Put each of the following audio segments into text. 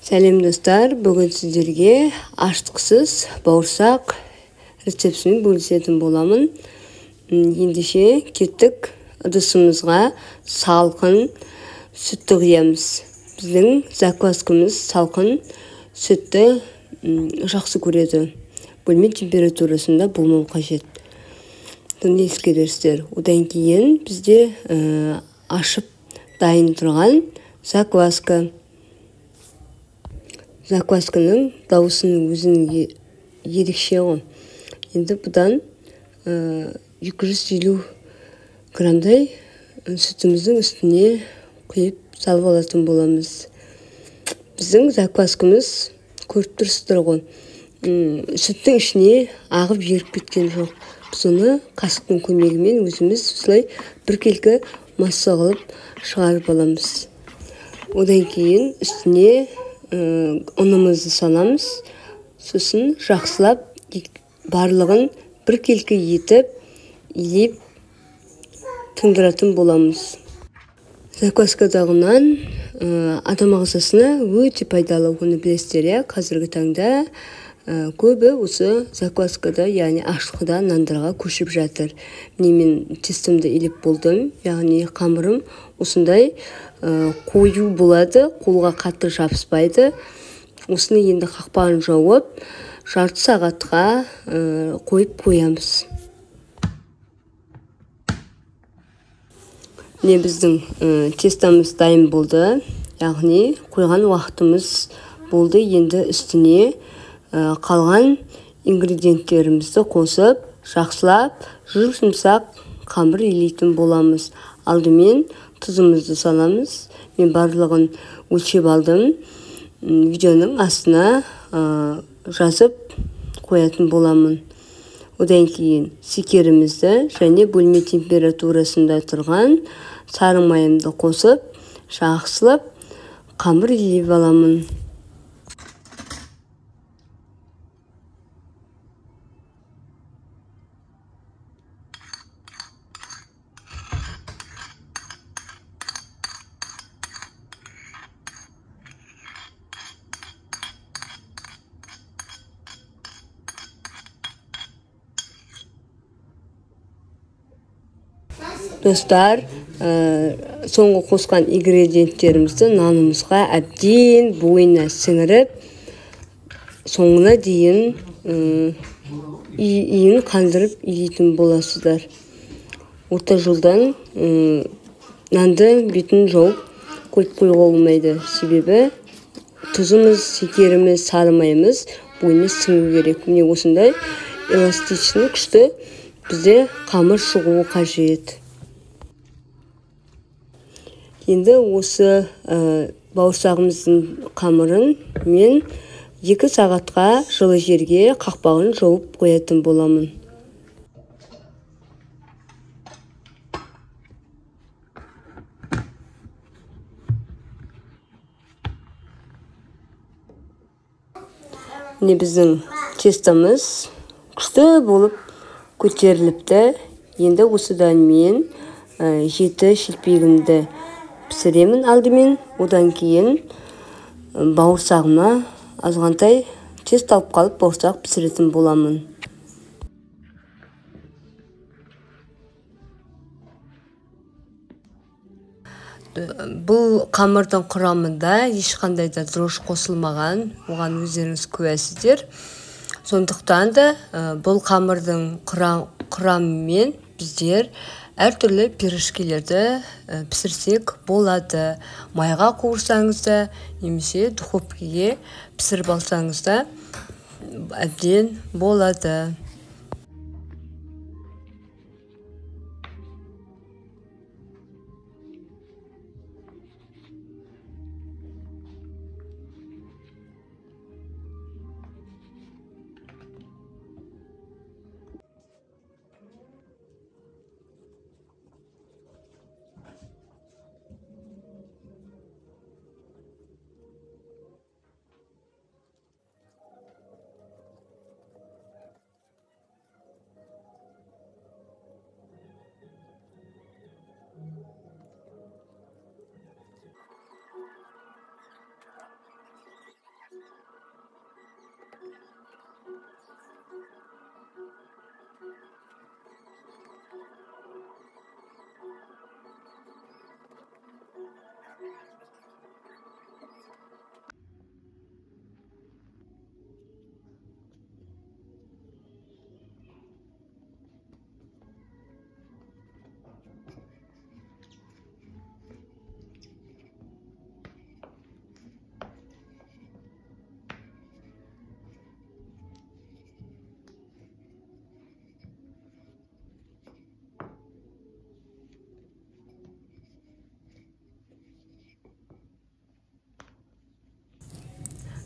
Сәлем достар, бүгін сіздерге аштықсыз бауырсақ рецептісімен бөлісетін боламын. Ендеше кеттік, ыдысымызға салқын сүтті құямыз. Біздің закваскамыз салқын сүтті жақсы көреді. Бөлме температурасында болмау қажет. Бұны ескересіздер. Одан кейін бізде ашып дайын тұрған закваска. Заквасканың дауысының өзінің ерекше ғой. Енді бұдан 250 грамдай сүтіміздің үстіне құйып салып алатын боламыз. Біздің закваскамыз көріп тұрсыздар ғой. Сүттің ішіне ағып еріп кеткен жоқ. Біз оны қасықтың көмегімен өзіміз осылай біркелкі масса қылып шығарып аламыз. Одан кейін үстіне ұнымызды саламыз. Сосын жақсылап барлығын біркелкі етіп, илеп тыңдыратын боламыз. Закваскадағы нан адам ағзасына өте пайдалы, оны білесіздер. Қазіргі таңда көбі осы закваскада, яғни ашқыда нандарға көшіп жатыр. Мен тестімді илеп болдым, яғни қамырым осындай қою болады, қолға қатты жабыспайды. Осыны енді қақпағын жауып, жарты сағатқа қойып қоямыз. Біздің тестамыз дайын болды, яғни қойған уақытымыз болды. Енді үстіне қалған ингредиенттерімізді қосып, жақсылап жұмсақ қамыр илейтін боламыз. Алдымен тұзымызды саламыз. Мен барлығын өлшеп алдым. Видеоның астына жазып қоятын боламын. Одан кейін шекерімізді және бөлме температурасында тұрған сары майымды қосып, жақсылап қамыр илеп аламын. Достар, соңғы қосқан ингредиенттерімізді нанымызға әбден бойына сіңіріп, соңына дейін иін қандырып илейтін боласыздар. Орта жолдан нанды бетін жауып қойып қойуға болмайды. Себебі тұзымыз, шекеріміз, сары майымыз бойына сіңу керек. Міне осындай эластичный, күшті бізде қамыр шығуы қажет. Енді осы бауырсағымыздың қамырын мен 2 сағатқа жылы жерге қақпағын жауып қоятын боламын. Біздің тестамыз күшті болып көтеріліпті. Енді осыдан мен 7 шелпегімді пісіремін алдымен. Одан кейін бауырсағыма азғантай тест алып қалып бауырсақ пісіретін боламын. Бұл қамырдың құрамында ешқандай да дрожь қосылмаған, оған өздеріңіз куәсіздер. Сондықтан да бұл қамырдың құрамымен біздер әртүрлі пирожкилерді пісірсек болады. Майға қуырсаңыз да, немесе духовкаға пісіріп алсаңыз да әбден болады.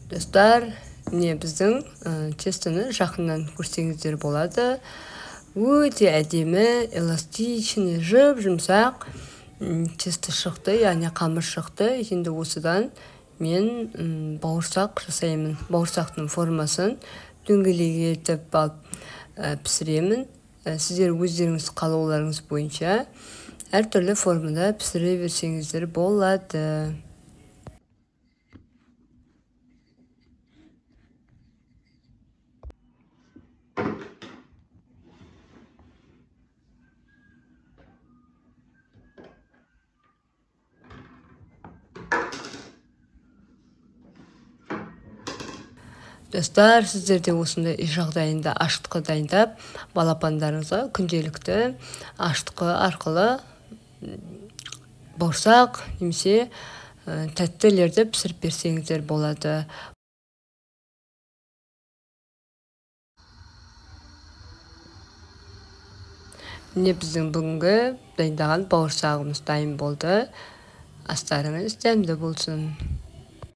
Достар, міне біздің тестаны жақыннан көрсеңіздер болады. Өте әдемі, эластичный, жұмсақ тесто шықты, яғни қамыр шықты. Енді осыдан мен бауырсақ жасаймын. Бауырсақтың формасын дөңгелек етіп алып пісіремін. Сіздер өздеріңіз қалауларыңыз бойынша әртүрлі формада пісіре берсеңіздер болады. Достар, сіздер де осындай үй жағдайында аштыққа дайындап, балапандарыңызға күнделікті аштыққа арқылы бауырсақ немесе тәттілерді пісіріп берсеңіздер болады. Міне біздің бүгінгі дайындаған бауырсағымыз дайын болды. Астарыңыз дәмді болсын.